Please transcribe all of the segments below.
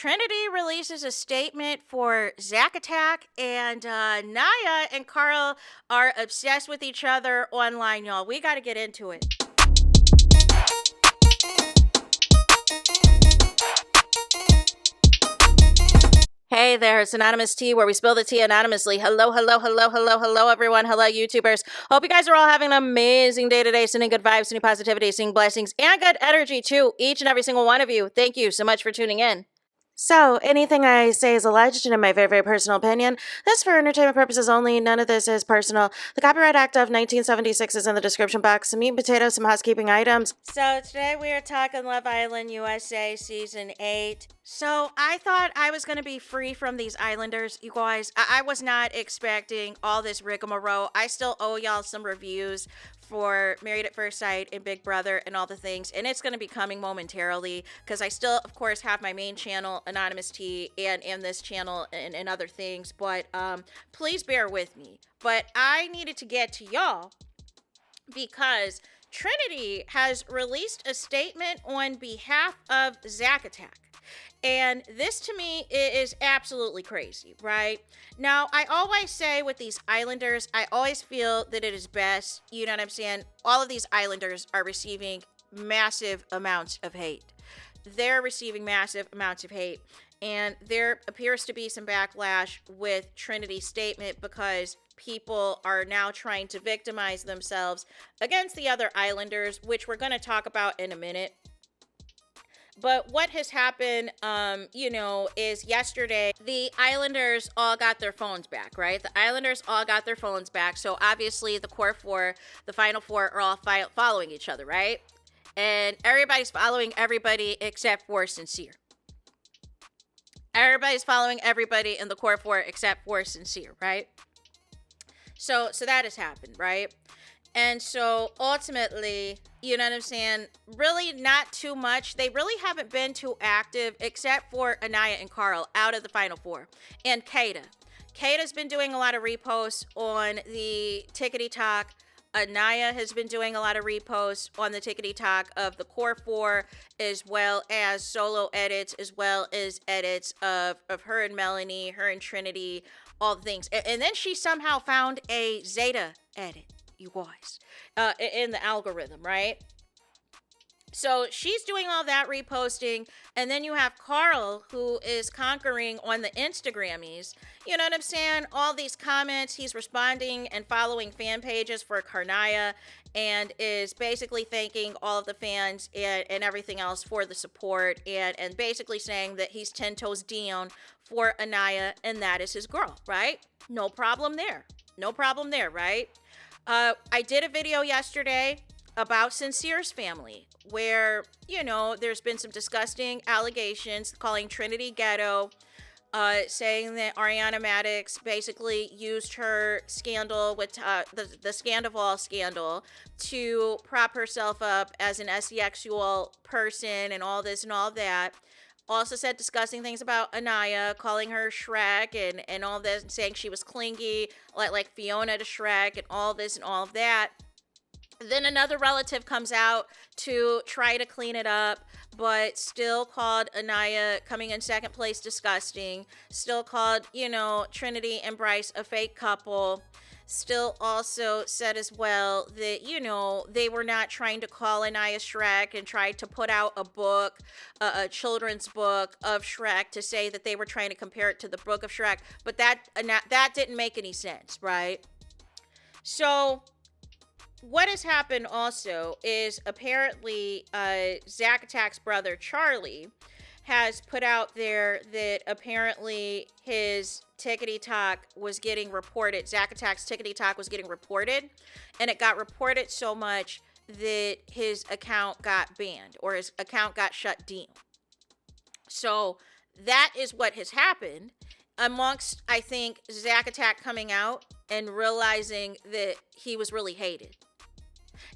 Trinity releases a statement for Zack attack, and Naya and Carl are obsessed with each other online, y'all. We got to get into it. Hey there, it's Anonymous Tea, where we spill the tea anonymously. Hello, everyone. Hello, YouTubers. Hope you guys are all having an amazing day today, sending good vibes, sending positivity, sending blessings, and good energy to each and every single one of you. Thank you so much for tuning in. So, anything I say is alleged and in my very, very personal opinion. This is for entertainment purposes only. None of this is personal. The Copyright Act of 1976 is in the description box. Some meat and potatoes, some housekeeping items. So, today we are talking Love Island USA Season 8. So, I thought I was going to be free from these Islanders, you guys. I was not expecting all this rigmarole. I still owe y'all some reviews for Married at First Sight and Big Brother and all the things, and it's going to be coming momentarily because I still, of course, have my main channel, Anonymous Tea, and this channel and other things, but please bear with me. But I needed to get to y'all because Trinity has released a statement on behalf of Zack attack. And this to me is absolutely crazy, right? Now, I always say with these Islanders, I always feel that it is best, you know what I'm saying? All of these Islanders are receiving massive amounts of hate. They're receiving massive amounts of hate. And there appears to be some backlash with Trinity's statement because people are now trying to victimize themselves against the other Islanders, which we're going to talk about in a minute. But what has happened, is yesterday, the Islanders all got their phones back, right? The Islanders all got their phones back. So obviously the core four, the final four are all following each other, right? And everybody's following everybody except for Sincere. Everybody's following everybody in the core four except for Sincere, right? So that has happened, right? And so ultimately, you know what I'm saying? Really not too much. They really haven't been too active except for Annayia and Carl out of the final four. And Kata. Kata's been doing a lot of reposts on the Tickety Talk. Annayia has been doing a lot of reposts on the Tickety Talk of the core four, as well as solo edits, as well as edits of her and Melanie, her and Trinity, all the things. And then she somehow found a Zeta edit, you guys, in the algorithm, right? So she's doing all that reposting, and then you have Carl, who is conquering on the Instagrammies. You know what I'm saying? All these comments, he's responding and following fan pages for Annayia, and is basically thanking all of the fans and everything else for the support, and basically saying that he's 10 toes down for Annayia, and that is his girl, right? No problem there. No problem there, right? I did a video yesterday about Sincere's family, where, there's been some disgusting allegations calling Trinity ghetto, saying that Ariana Madix basically used her scandal with the Scandival scandal to prop herself up as an asexual person and all this and all that. Also said disgusting things about Annayia, calling her Shrek and all this, and saying she was clingy, like Fiona to Shrek, and all this and all of that. Then another relative comes out to try to clean it up, but still called Annayia coming in second place disgusting. Still called, Trinity and Bryce a fake couple. Still also said as well that, they were not trying to call Annayia Shrek and tried to put out a book, a children's book of Shrek, to say that they were trying to compare it to the book of Shrek. But that didn't make any sense, right? So what has happened also is apparently Zack Attack's brother Charlie has put out there that apparently his Tickety Talk was getting reported. Zack Attack's Tickety Talk was getting reported, and it got reported so much that his account got banned, or his account got shut down. So that is what has happened amongst, I think, Zack Attack coming out and realizing that he was really hated.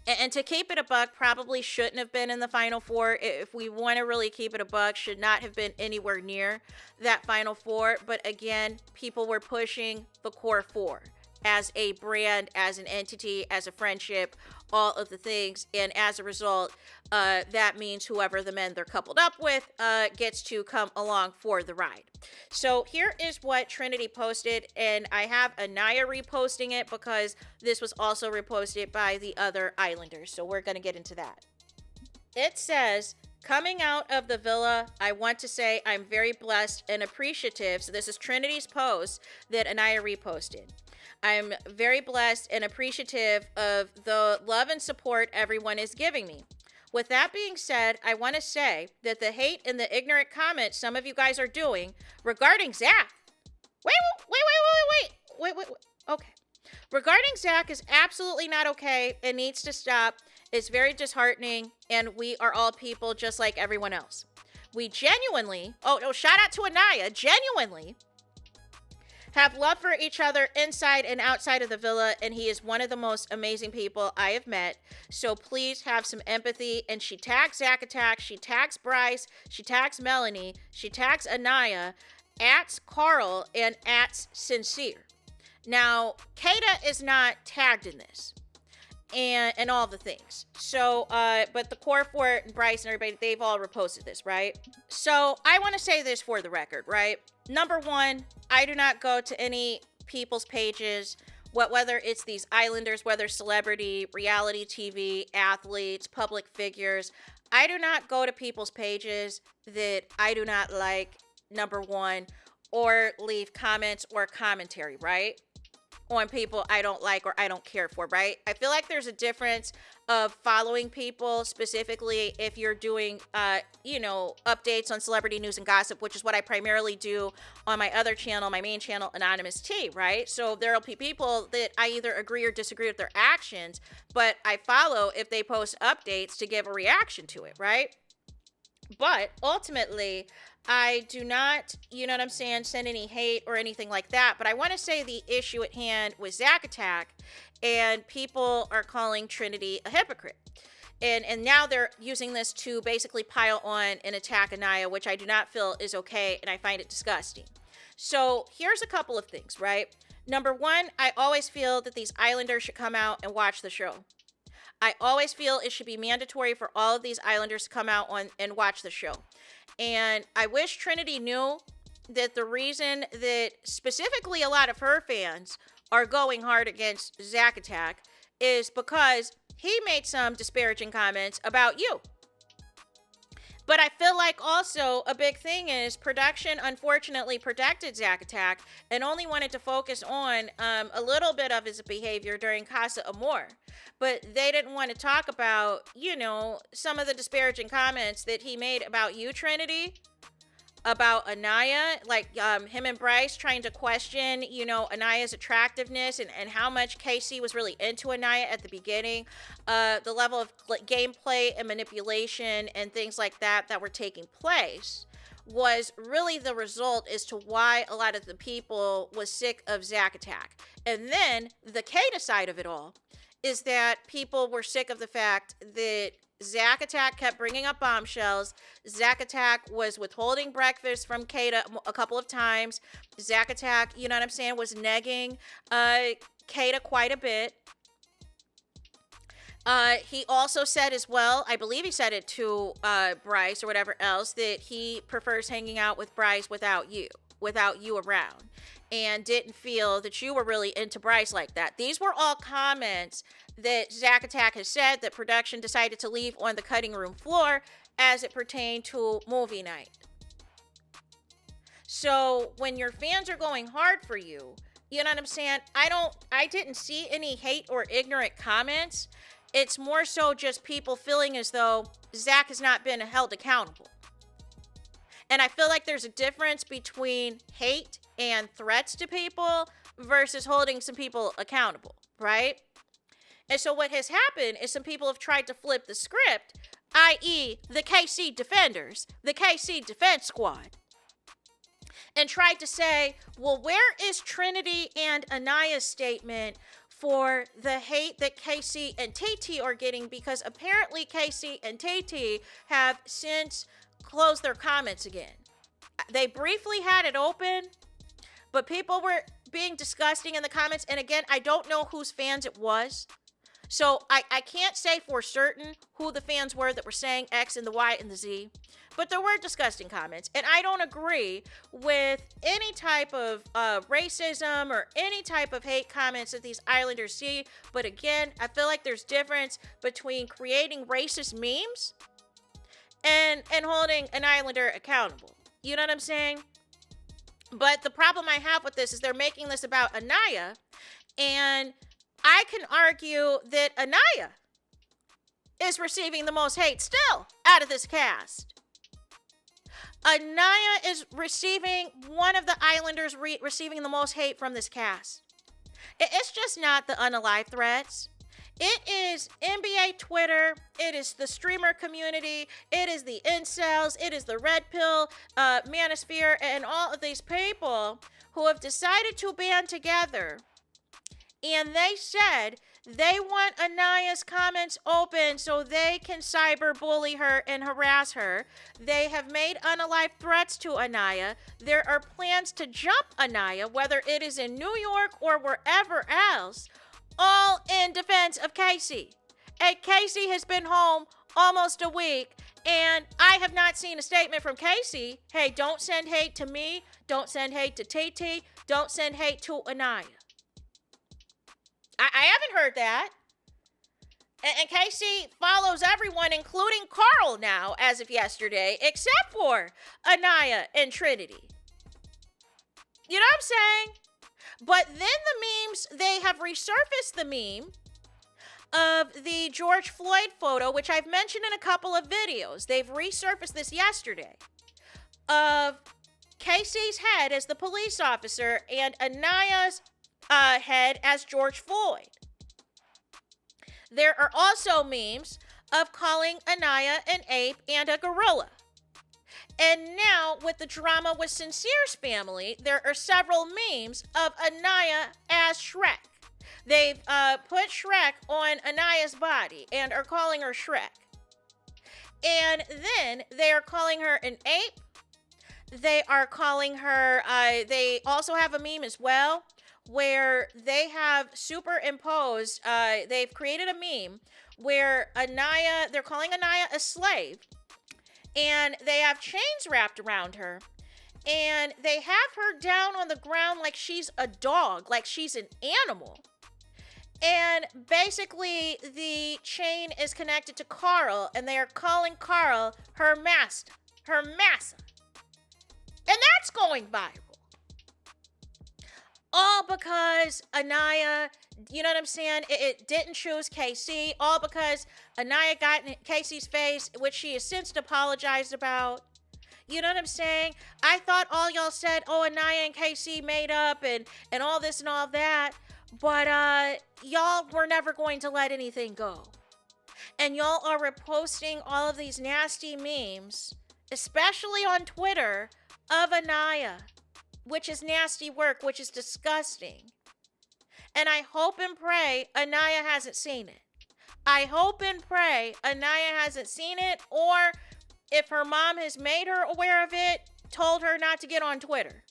And to keep it a buck, probably shouldn't have been in the final four. If we want to really keep it a buck, should not have been anywhere near that final four. But again, people were pushing the core four. as a brand, as an entity, as a friendship, all of the things. And as a result, that means whoever the men they're coupled up with gets to come along for the ride. So here is what Trinity posted, and I have Annayia reposting it because this was also reposted by the other Islanders. So we're going to get into that. It says, coming out of the villa, I want to say I'm very blessed and appreciative. So this is Trinity's post that Annayia reposted. I'm very blessed and appreciative of the love and support everyone is giving me. With that being said, I want to say that the hate and the ignorant comments some of you guys are doing regarding Zack. Wait. Okay. Regarding Zack is absolutely not okay and needs to stop. It's very disheartening, and we are all people just like everyone else. We genuinely, shout out to Annayia, genuinely have love for each other inside and outside of the villa, and he is one of the most amazing people I have met. So please have some empathy. And she tags Zack Attack, she tags Bryce, she tags Melanie, she tags Annayia, @Carl, and @Sincere. Now, Kata is not tagged in this. And all the things. So, but the core for it, and Bryce and everybody, they've all reposted this, right? So, I want to say this for the record, right? Number one, I do not go to any people's pages, whether it's these Islanders, whether celebrity, reality TV, athletes, public figures. I do not go to people's pages that I do not like, number one, or leave comments or commentary, right? On people I don't like or I don't care for, right? I feel like there's a difference of following people, specifically if you're doing, updates on celebrity news and gossip, which is what I primarily do on my other channel, my main channel, Anonymous T, right? So there'll be people that I either agree or disagree with their actions, but I follow if they post updates to give a reaction to it, right? But ultimately, I do not, send any hate or anything like that. But I want to say the issue at hand with Zack Attack, and people are calling Trinity a hypocrite. And now they're using this to basically pile on and attack Annayia, which I do not feel is okay, and I find it disgusting. So here's a couple of things, right? Number one, I always feel that these Islanders should come out and watch the show. I always feel it should be mandatory for all of these Islanders to come out on and watch the show. And I wish Trinity knew that the reason that specifically a lot of her fans are going hard against Zack Attack is because he made some disparaging comments about you. But I feel like also a big thing is production unfortunately protected Zack Attack and only wanted to focus on a little bit of his behavior during Casa Amor. But they didn't want to talk about, some of the disparaging comments that he made about you, Trinity, about Annayia, like him and Bryce trying to question, Annayia's attractiveness and how much Casey was really into Annayia at the beginning, the level of gameplay and manipulation and things like that were taking place was really the result as to why a lot of the people was sick of Zack Attack. And then the Kata side of it all is that people were sick of the fact that Zack Attack kept bringing up bombshells. Zack Attack was withholding breakfast from Kata a couple of times. Zack Attack, was negging Kata quite a bit. He also said as well, I believe he said it to Bryce or whatever else, that he prefers hanging out with Bryce without you around, and didn't feel that you were really into Bryce like that. These were all comments that Zack Attack has said that production decided to leave on the cutting room floor as it pertained to movie night. So when your fans are going hard for you, I didn't see any hate or ignorant comments. It's more so just people feeling as though Zack has not been held accountable. And I feel like there's a difference between hate and threats to people versus holding some people accountable, right? And so what has happened is some people have tried to flip the script, i.e. the KC Defenders, the KC Defense Squad, and tried to say, well, where is Trinity and Annayya's statement for the hate that KC and TT are getting? Because apparently KC and TT have since closed their comments again. They briefly had it open, but people were being disgusting in the comments. And again, I don't know whose fans it was. So I can't say for certain who the fans were that were saying X and the Y and the Z. But there were disgusting comments. And I don't agree with any type of racism or any type of hate comments that these Islanders see. But again, I feel like there's difference between creating racist memes and holding an Islander accountable. You know what I'm saying? But the problem I have with this is they're making this about Annayia, and I can argue that Annayia is receiving the most hate still out of this cast. Annayia is receiving, one of the Islanders receiving the most hate from this cast. It's just not the unalive threats. It is NBA Twitter, it is the streamer community, it is the incels, it is the red pill manosphere, and all of these people who have decided to band together. And they said they want Annayya's comments open so they can cyberbully her and harass her. They have made unalive threats to Annayia. There are plans to jump Annayia, whether it is in New York or wherever else, all in defense of Casey. And Casey has been home almost a week, and I have not seen a statement from Casey. Hey, don't send hate to me. Don't send hate to TT. Don't send hate to Annayia. I haven't heard that. And Casey follows everyone, including Carl now, as of yesterday, except for Annayia and Trinity. You know what I'm saying? But then the memes, they have resurfaced the meme of the George Floyd photo, which I've mentioned in a couple of videos. They've resurfaced this yesterday, of Casey's head as the police officer and Annayya's head as George Floyd. There are also memes of calling Annayia an ape and a gorilla. And now, with the drama with Sincere's family, there are several memes of Annayia as Shrek. They've put Shrek on Annayya's body and are calling her Shrek. And then they are calling her an ape. They are calling her, they also have a meme as well, where they have superimposed, they've created a meme where Annayia, they're calling Annayia a slave, and they have chains wrapped around her, and they have her down on the ground like she's a dog, like she's an animal. And basically, the chain is connected to Carl, and they are calling Carl her master, her massa. And that's going viral. All because Annayia, you know what I'm saying? It didn't choose KC. All because Annayia got in Casey's face, which she has since apologized about. You know what I'm saying? I thought all y'all said, oh, Annayia and KC made up and all this and all that. But y'all were never going to let anything go. And y'all are reposting all of these nasty memes, especially on Twitter, of Annayia, which is nasty work, which is disgusting. And I hope and pray Annayia hasn't seen it. I hope and pray Annayia hasn't seen it, or if her mom has made her aware of it, told her not to get on Twitter.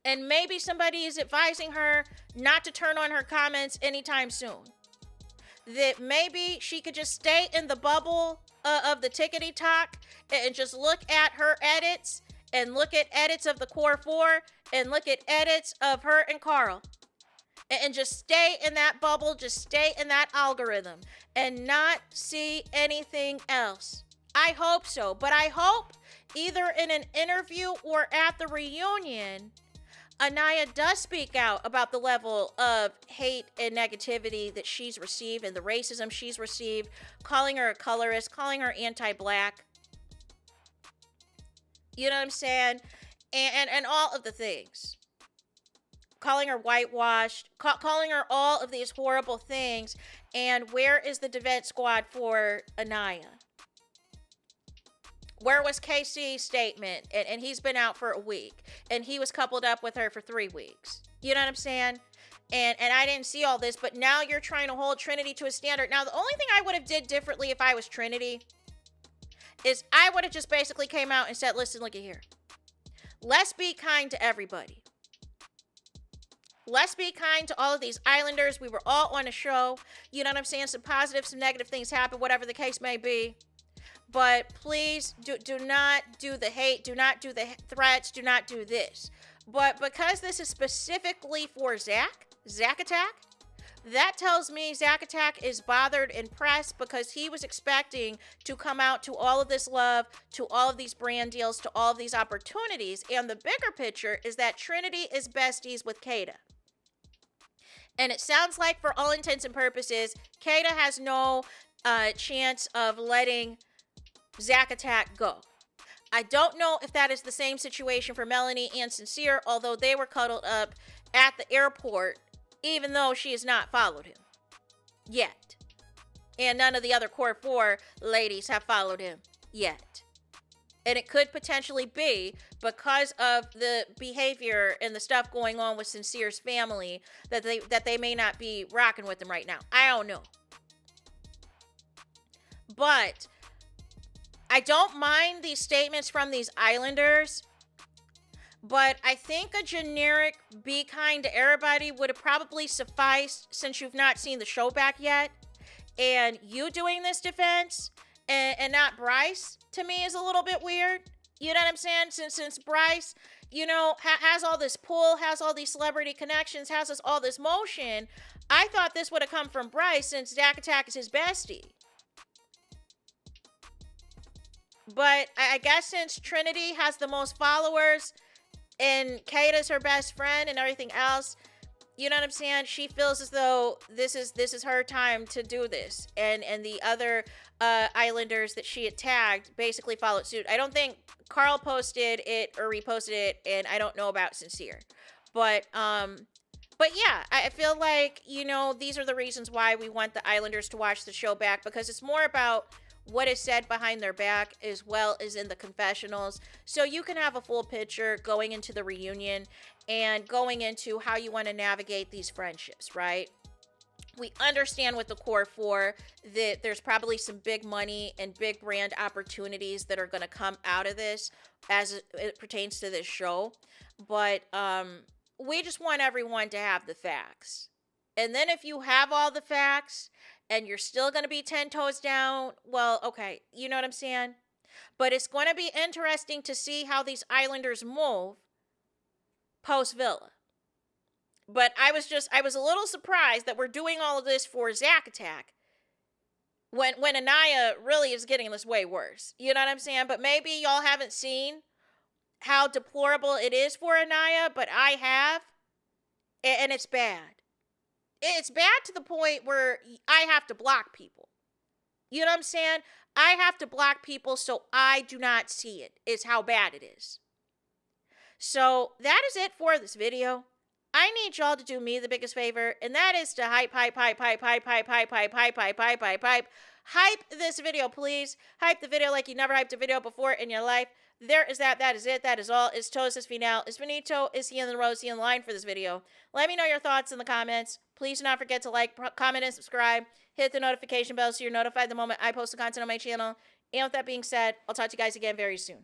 And maybe somebody is advising her not to turn on her comments anytime soon. That maybe she could just stay in the bubble of the tickety talk and just look at her edits and look at edits of the Core 4 and look at edits of her and Carl. And just stay in that bubble, just stay in that algorithm and not see anything else. I hope so. But I hope either in an interview or at the reunion, Annayia does speak out about the level of hate and negativity that she's received and the racism she's received, calling her a colorist, calling her anti-black. You know what I'm saying? And all of the things. Calling her whitewashed, calling her all of these horrible things. And where is the defense squad for Annayia? Where was KC's statement? And he's been out for a week. And he was coupled up with her for 3 weeks. You know what I'm saying? And I didn't see all this, but now you're trying to hold Trinity to a standard. Now, the only thing I would have did differently if I was Trinity is I would have just basically came out and said, listen, look at here. Let's be kind to everybody. Let's be kind to all of these islanders. We were all on a show. You know what I'm saying? Some positive, some negative things happen, whatever the case may be. But please do not do the hate. Do not do the threats. Do not do this. But because this is specifically for Zack Attack, that tells me Zack Attack is bothered and pressed because he was expecting to come out to all of this love, to all of these brand deals, to all of these opportunities. And the bigger picture is that Trinity is besties with Kata. And it sounds like, for all intents and purposes, Kata has no chance of letting Zack Attack go. I don't know if that is the same situation for Melanie and Sincere, although they were cuddled up at the airport, even though she has not followed him yet. And none of the other Core 4 ladies have followed him yet. And it could potentially be because of the behavior and the stuff going on with Sincere's family that they may not be rocking with him right now. I don't know. But I don't mind these statements from these islanders, but I think a generic be kind to everybody would have probably sufficed since you've not seen the show back yet. And you doing this defense and not Bryce, to me, is a little bit weird. You know what I'm saying? Since Bryce, you know, has all this pull, has all these celebrity connections, has all this motion, I thought this would have come from Bryce since Zack Attack is his bestie. But I guess since Trinity has the most followers and Kata's her best friend and everything else, you know what I'm saying? She feels as though this is her time to do this. And the other islanders that she had tagged basically followed suit. I don't think Carl posted it or reposted it, and I don't know about Sincere. But yeah, I feel like, you know, these are the reasons why we want the islanders to watch the show back, because it's more about what is said behind their back as well as in the confessionals, so you can have a full picture going into the reunion and going into how you want to navigate these friendships, right? We understand with the Core 4 that there's probably some big money and big brand opportunities that are going to come out of this as it pertains to this show, but we just want everyone to have the facts. And then if you have all the facts and you're still going to be 10 toes down, well, okay, you know what I'm saying? But it's going to be interesting to see how these islanders move post-Villa. But I was a little surprised that we're doing all of this for Zack Attack when Annayia really is getting this way worse. You know what I'm saying? But maybe y'all haven't seen how deplorable it is for Annayia, but I have, and it's bad. It's bad to the point where I have to block people. You know what I'm saying? I have to block people so I do not see it, is how bad it is. So that is it for this video. I need y'all to do me the biggest favor, and that is to hype this video, please. Hype the video like you never hyped a video before in your life. There is that. That is it. That is all. Is todos es final. Is finito. Is he in the row? Is he in line for this video? Let me know your thoughts in the comments. Please do not forget to like, comment, and subscribe. Hit the notification bell so you're notified the moment I post the content on my channel. And with that being said, I'll talk to you guys again very soon.